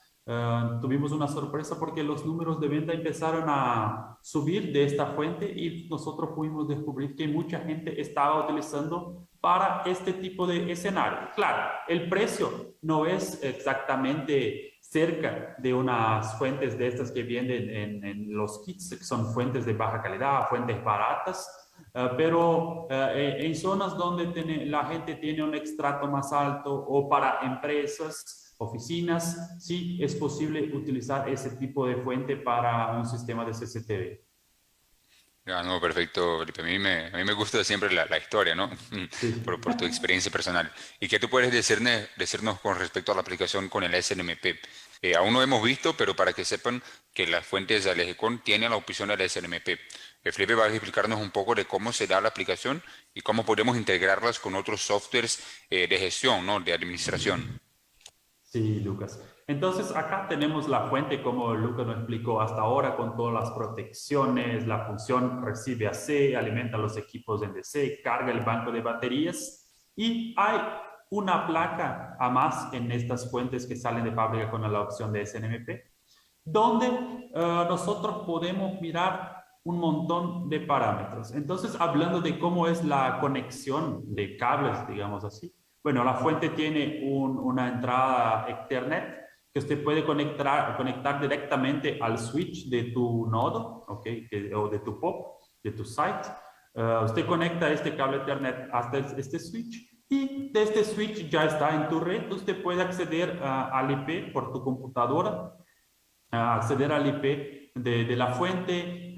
tuvimos una sorpresa porque los números de venta empezaron a subir de esta fuente y nosotros pudimos descubrir que mucha gente estaba utilizando para este tipo de escenario. Claro, el precio no es exactamente cerca de unas fuentes de estas que venden en los kits, que son fuentes de baja calidad, fuentes baratas, pero en zonas donde la gente tiene un extracto más alto o para empresas, oficinas, sí es posible utilizar ese tipo de fuente para un sistema de CCTV. Ah, no, perfecto, Felipe. A mí me gusta siempre la historia, ¿no? Sí. Por tu experiencia personal. ¿Y qué tú puedes decirnos con respecto a la aplicación con el SNMP? Aún no hemos visto, pero para que sepan que las fuentes de ALGcon tienen la opción del SNMP. Felipe va a explicarnos un poco de cómo se da la aplicación y cómo podemos integrarlas con otros softwares de gestión, ¿no? De administración. Sí, Lucas. Entonces, acá tenemos la fuente, como Lucas nos explicó hasta ahora, con todas las protecciones, la función recibe AC, alimenta los equipos en DC, carga el banco de baterías. Y hay una placa a más en estas fuentes que salen de fábrica con la opción de SNMP, donde nosotros podemos mirar un montón de parámetros. Entonces, hablando de cómo es la conexión de cables, digamos así. Bueno, la fuente tiene una entrada Ethernet que usted puede conectar directamente al switch de tu nodo, ¿okay? O de tu POP, de tu site. Usted conecta este cable Ethernet hasta este switch y de este switch ya está en tu red. Usted puede acceder al IP por tu computadora, acceder al IP de la fuente,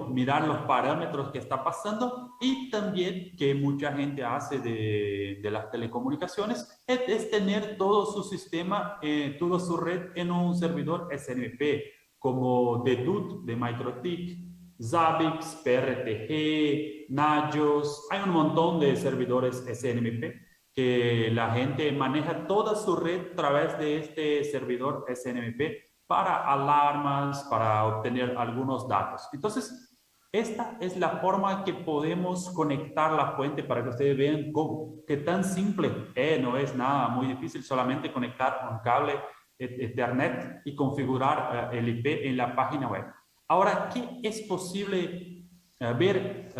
mirar los parámetros que está pasando, y también que mucha gente hace de las telecomunicaciones es tener todo su sistema, toda su red en un servidor SNMP, como Dedut de MikroTik, Zabbix, PRTG, Nagios. Hay un montón de servidores SNMP que la gente maneja toda su red a través de este servidor SNMP para alarmas, para obtener algunos datos. Entonces, esta es la forma que podemos conectar la fuente para que ustedes vean qué tan simple es. No es nada muy difícil, solamente conectar un cable Ethernet y configurar el IP en la página web. Ahora, ¿qué es posible ver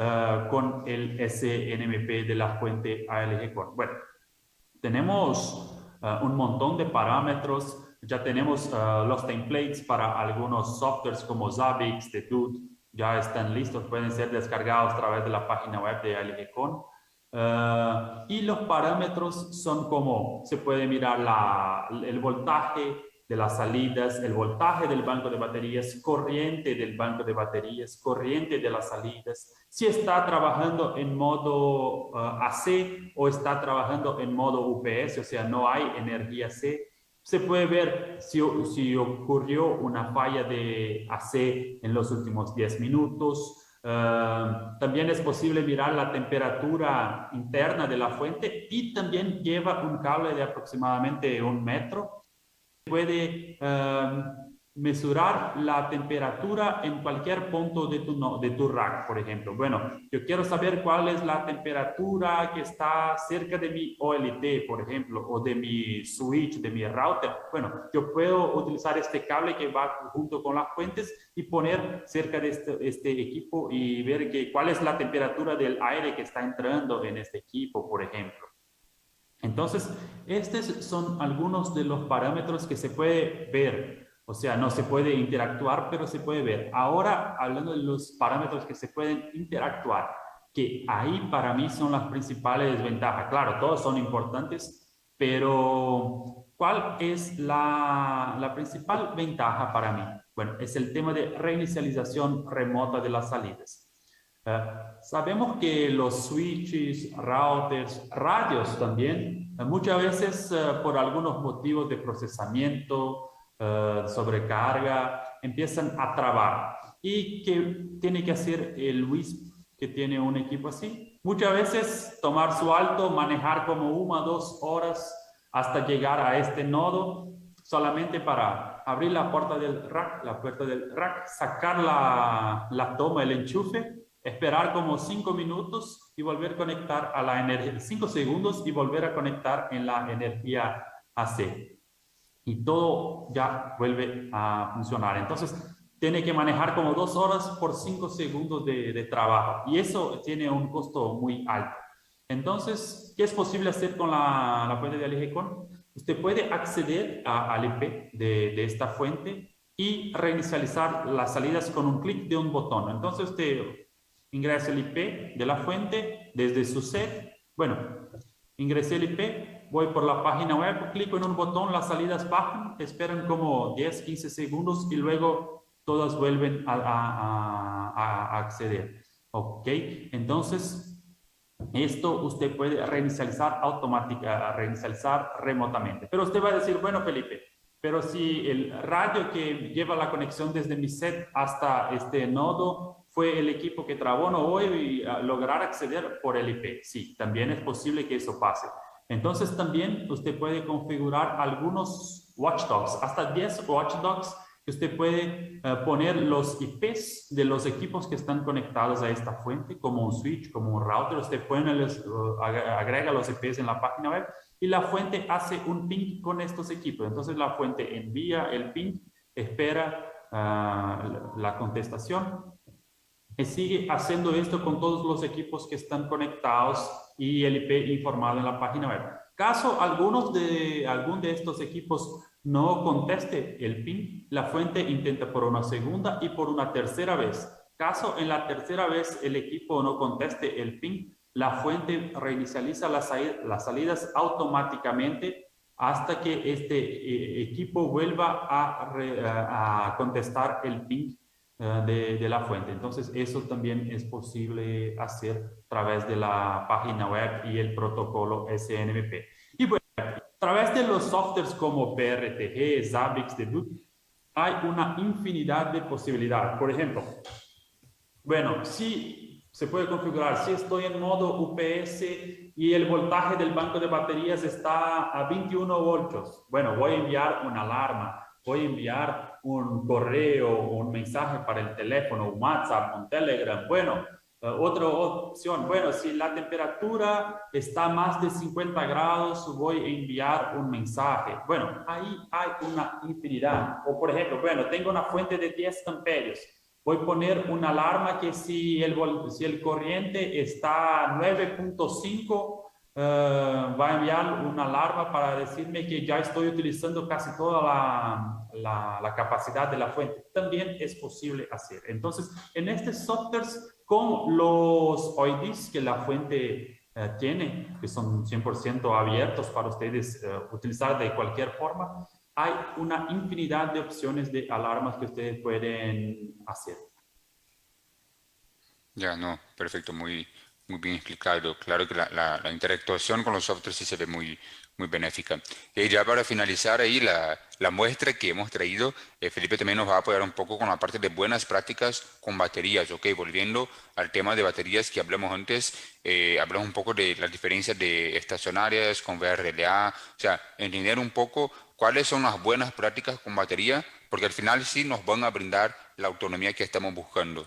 con el SNMP de la fuente ALGcon? Bueno, tenemos un montón de parámetros. Ya tenemos los templates para algunos softwares como Zabbix, Dedut, ya están listos, pueden ser descargados a través de la página web de ALGcon. Y los parámetros son como, se puede mirar el voltaje de las salidas, el voltaje del banco de baterías, corriente del banco de baterías, corriente de las salidas, si está trabajando en modo AC o está trabajando en modo UPS, o sea, no hay energía C. Se puede ver si ocurrió una falla de AC en los últimos 10 minutos. También es posible mirar la temperatura interna de la fuente, y también lleva un cable de aproximadamente 1 metro. Puede mesurar la temperatura en cualquier punto de tu rack, por ejemplo. Bueno, yo quiero saber cuál es la temperatura que está cerca de mi OLT, por ejemplo, o de mi switch, de mi router. Bueno, yo puedo utilizar este cable que va junto con las fuentes y poner cerca de este equipo y ver cuál es la temperatura del aire que está entrando en este equipo, por ejemplo. Entonces, estos son algunos de los parámetros que se puede ver. O sea, no se puede interactuar, pero se puede ver. Ahora, hablando de los parámetros que se pueden interactuar, que ahí para mí son las principales ventajas. Claro, todos son importantes, pero ¿cuál es la principal ventaja para mí? Bueno, es el tema de reinicialización remota de las salidas. Sabemos que los switches, routers, radios también, muchas veces por algunos motivos de procesamiento, sobrecarga, empiezan a trabar. ¿Y qué tiene que hacer el WISP que tiene un equipo así? Muchas veces tomar su alto, manejar como 1 o 2 horas hasta llegar a este nodo, solamente para abrir la puerta del rack, sacar la toma, el enchufe, esperar como 5 minutos y volver a conectar a la energía, 5 segundos y volver a conectar en la energía AC. Y todo ya vuelve a funcionar. Entonces, tiene que manejar como 2 horas por 5 segundos de trabajo. Y eso tiene un costo muy alto. Entonces, ¿qué es posible hacer con la fuente de ALGcon? Usted puede acceder al IP de esta fuente y reinicializar las salidas con un clic de un botón. Entonces, usted ingresa el IP de la fuente desde su set. Bueno, ingresé el IP, voy por la página web, clico en un botón, las salidas bajan, esperan como 10, 15 segundos y luego todas vuelven a acceder. Ok, entonces esto usted puede reinicializar reinicializar remotamente. Pero usted va a decir, bueno, Felipe, pero si el radio que lleva la conexión desde mi set hasta este nodo fue el equipo que trabó, no voy a lograr acceder por el IP. Sí, también es posible que eso pase. Entonces también usted puede configurar algunos watchdogs, hasta 10 watchdogs que usted puede poner los IPs de los equipos que están conectados a esta fuente, como un switch, como un router. Usted agrega los IPs en la página web y la fuente hace un ping con estos equipos. Entonces la fuente envía el ping, espera la contestación y sigue haciendo esto con todos los equipos que están conectados y el IP informado en la página web. Caso algún de estos equipos no conteste el ping, la fuente intenta por una segunda y por una tercera vez. Caso en la tercera vez el equipo no conteste el ping, la fuente reinicializa las salidas automáticamente hasta que este equipo vuelva a contestar el ping de la fuente. Entonces, eso también es posible hacer a través de la página web y el protocolo SNMP. Y bueno, a través de los softwares como PRTG, Zabbix, Debug, hay una infinidad de posibilidades. Por ejemplo, bueno, si se puede configurar, si estoy en modo UPS y el voltaje del banco de baterías está a 21 voltios, bueno, voy a enviar una alarma, voy a enviar un correo, un mensaje para el teléfono, un WhatsApp, un Telegram. Bueno, otra opción, bueno, si la temperatura está más de 50 grados, voy a enviar un mensaje. Bueno, ahí hay una infinidad. O por ejemplo, bueno, tengo una fuente de 10 amperios. Voy a poner una alarma que si el corriente está a 9.5, va a enviar una alarma para decirme que ya estoy utilizando casi toda la capacidad de la fuente. También es posible hacer. Entonces, en estos softwares con los OIDs que la fuente tiene, que son 100% abiertos para ustedes utilizar de cualquier forma, hay una infinidad de opciones de alarmas que ustedes pueden hacer. Ya, no, perfecto, muy bien explicado. Claro que la interactuación con los softwares sí se ve muy benéfica. Y ya para finalizar ahí la muestra que hemos traído, Felipe también nos va a apoyar un poco con la parte de buenas prácticas con baterías. Ok, volviendo al tema de baterías que hablamos antes, hablamos un poco de las diferencias de estacionarias con VRLA, o sea, entender un poco cuáles son las buenas prácticas con batería, porque al final sí nos van a brindar la autonomía que estamos buscando.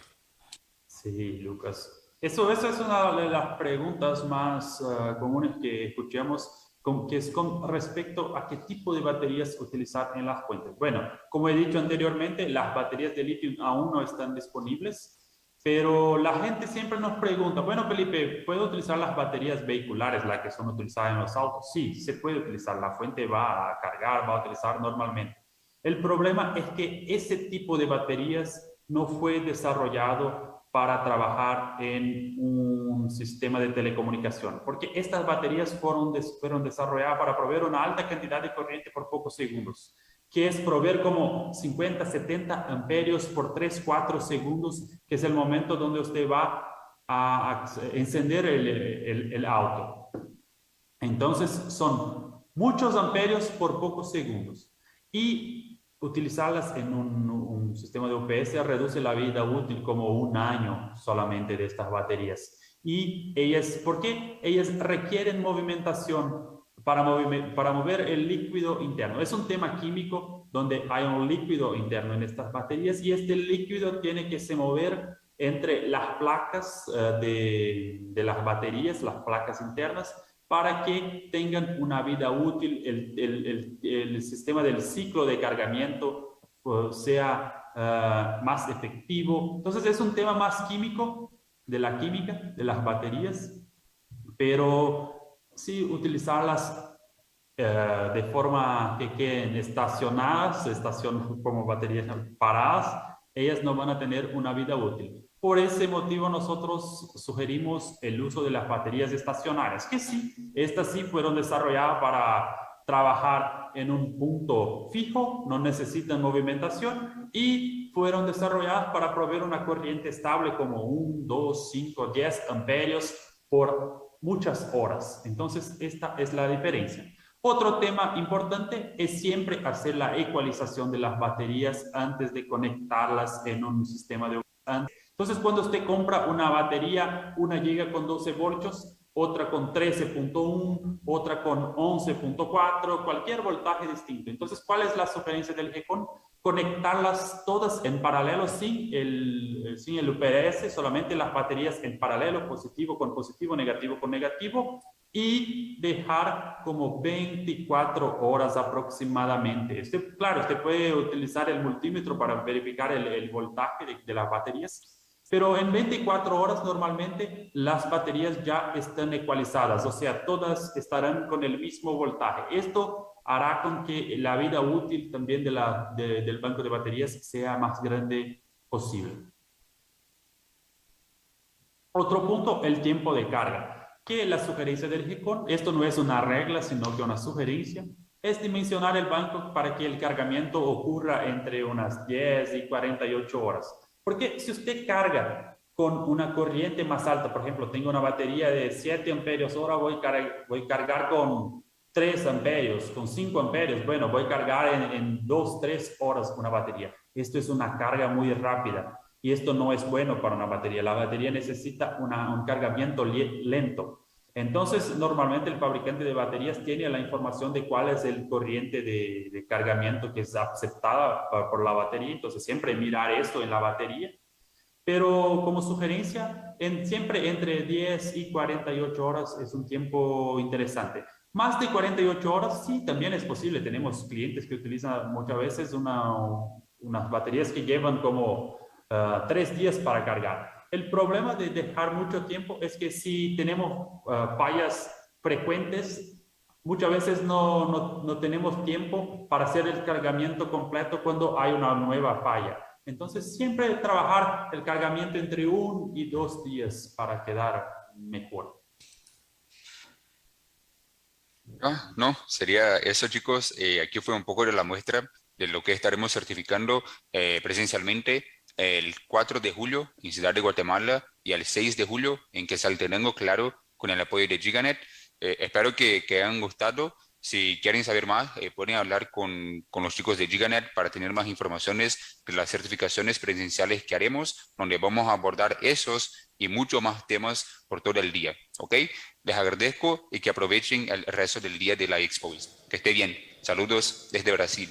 Sí, Lucas. Eso es una de las preguntas más comunes que escuchamos, que es con respecto a qué tipo de baterías utilizar en las fuentes. Bueno, como he dicho anteriormente, las baterías de litio aún no están disponibles, pero la gente siempre nos pregunta, bueno, Felipe, ¿puedo utilizar las baterías vehiculares, las que son utilizadas en los autos? Sí, se puede utilizar. La fuente va a cargar, va a utilizar normalmente. El problema es que ese tipo de baterías no fue desarrollado para trabajar en un sistema de telecomunicación, porque estas baterías fueron desarrolladas para proveer una alta cantidad de corriente por pocos segundos, que es proveer como 50, 70 amperios por 3, 4 segundos, que es el momento donde usted va a encender el auto. Entonces son muchos amperios por pocos segundos. Y utilizarlas en un sistema de UPS reduce la vida útil como 1 año solamente de estas baterías. Y ellas, ¿por qué? Ellas requieren movimentación para mover el líquido interno. Es un tema químico donde hay un líquido interno en estas baterías y este líquido tiene que se mover entre las placas de las baterías, las placas internas, para que tengan una vida útil, el sistema del ciclo de cargamiento sea más efectivo. Entonces es un tema más químico, de la química, de las baterías, pero sí utilizarlas de forma que queden estacionadas, como baterías paradas, ellas no van a tener una vida útil. Por ese motivo nosotros sugerimos el uso de las baterías estacionarias, que sí, estas sí fueron desarrolladas para trabajar en un punto fijo, no necesitan movimentación y fueron desarrolladas para proveer una corriente estable como 1, 2, 5, 10 amperios por muchas horas. Entonces esta es la diferencia. Otro tema importante es siempre hacer la ecualización de las baterías antes de conectarlas en un sistema de... Entonces, cuando usted compra una batería, una llega con 12 voltios, otra con 13.1, otra con 11.4, cualquier voltaje distinto. Entonces, ¿cuál es la sugerencia del GECON? conectarlas todas en paralelo sin el UPS, solamente las baterías en paralelo, positivo con negativo, y dejar como 24 horas aproximadamente. Claro, usted puede utilizar el multímetro para verificar el voltaje de las baterías, pero en 24 horas normalmente las baterías ya están ecualizadas, o sea, todas estarán con el mismo voltaje. Esto hará con que la vida útil también del banco de baterías sea más grande posible. Otro punto, el tiempo de carga, que la sugerencia del GECON, esto no es una regla, sino que una sugerencia, es dimensionar el banco para que el cargamiento ocurra entre unas 10 y 48 horas. Porque si usted carga con una corriente más alta, por ejemplo, tengo una batería de 7 amperios, ahora voy a cargar con 3 amperios, con 5 amperios, bueno, voy a cargar en 2, 3 horas una batería. Esto es una carga muy rápida y esto no es bueno para una batería. La batería necesita un cargamiento lento. Entonces, normalmente el fabricante de baterías tiene la información de cuál es el corriente de cargamiento que es aceptada por la batería. Entonces, siempre mirar esto en la batería. Pero como sugerencia, siempre entre 10 y 48 horas es un tiempo interesante. Más de 48 horas, sí, también es posible. Tenemos clientes que utilizan muchas veces unas baterías que llevan como 3 días para cargar. El problema de dejar mucho tiempo es que si tenemos fallas frecuentes, muchas veces no tenemos tiempo para hacer el cargamiento completo cuando hay una nueva falla. Entonces, siempre trabajar el cargamiento entre 1 y 2 días para quedar mejor. No, sería eso, chicos. Aquí fue un poco de la muestra de lo que estaremos certificando presencialmente el 4 de julio en Ciudad de Guatemala y el 6 de julio en Quetzaltenango, claro, con el apoyo de Giganet. Espero que hayan gustado. Si quieren saber más, pueden hablar con los chicos de Giganet para tener más informaciones de las certificaciones presenciales que haremos, donde vamos a abordar esos y muchos más temas por todo el día. ¿Ok? Les agradezco y que aprovechen el resto del día de la Expo. Que esté bien. Saludos desde Brasil.